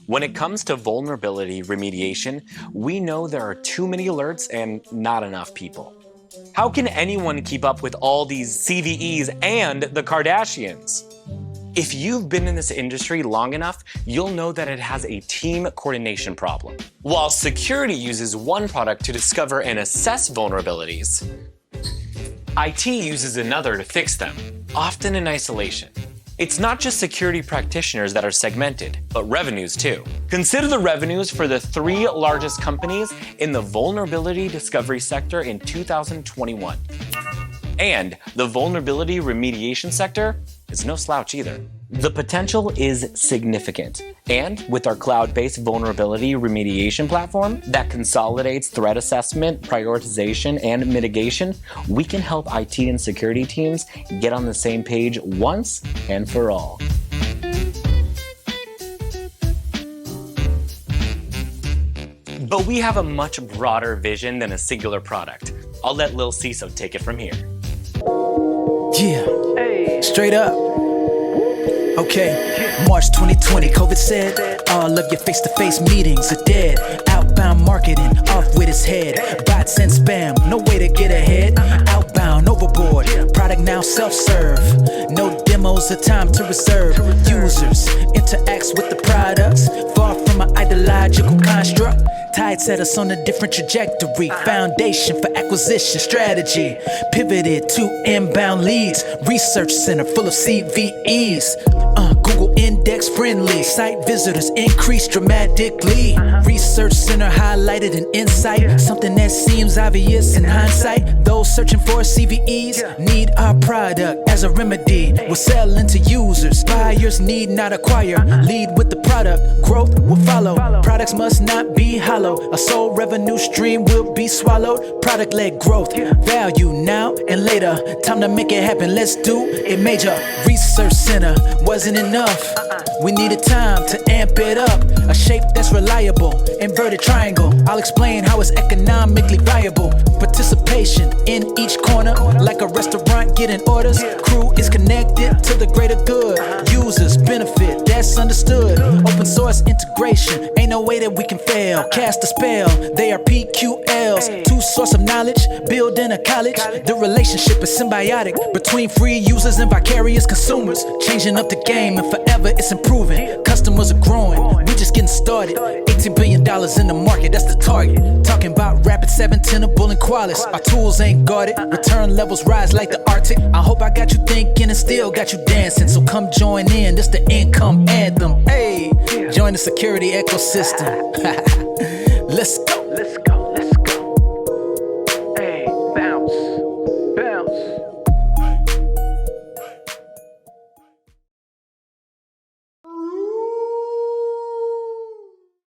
When it comes to vulnerability remediation, we know there are too many alerts and not enough people. How can anyone keep up with all these CVEs and the Kardashians? If you've been in this industry long enough, you'll know that it has a team coordination problem. While security uses one product to discover and assess vulnerabilities, IT uses another to fix them, often in isolation. It's not just security practitioners that are segmented, but revenues too. Consider the revenues for the 3 largest companies in the vulnerability discovery sector in 2021. And the vulnerability remediation sector is no slouch either. The potential is significant. And with our cloud-based vulnerability remediation platform that consolidates threat assessment, prioritization, and mitigation, we can help IT and security teams get on the same page once and for all. But we have a much broader vision than a singular product. I'll let Lil CISO take it from here. Yeah, straight up. Okay, March 2020, COVID said, all of your face-to-face meetings are dead. Outbound marketing, off with its head. Bots and spam, no way to get ahead. Outbound, overboard, product now self-serve. No demos, a time to reserve. Users interacts with the products, far from an ideological construct. Tide set us on a different trajectory. Foundation for acquisition strategy. Pivoted to inbound leads. Research center full of CVEs. Google index friendly. Site visitors increased dramatically. Research center highlighted an insight. Something that seems obvious in hindsight. Those searching for CVEs need our product as a remedy. We're selling to users. Buyers need not acquire. Lead with the product. Growth will follow. Products must not be hollow. A sole revenue stream will be swallowed. Product-led growth. Value now and later. Time to make it happen. Let's do it major. Research center wasn't enough. We needed time to amp it up. A shape that's reliable. Inverted triangle. I'll explain how it's economically viable. Participation in each corner. Like a restaurant getting orders. Crew is connected to the greater good. Users benefit, that's understood. Open source integration, ain't no way that we can fail. Cast a spell, they are PQLs. Two source of knowledge, building a college. The relationship is symbiotic between free users and vicarious consumers. Changing up the game and forever it's improving. Customers are growing, we just getting started. $18 billion in the market, that's the target. Talking about rapid 7 tenable and Qualis. Our tools ain't guarded, return levels rise like the Arctic. I hope I got you thinking and still got you dancing. So come join in, this the income anthem. Hey, join the security ecosystem. Let's go.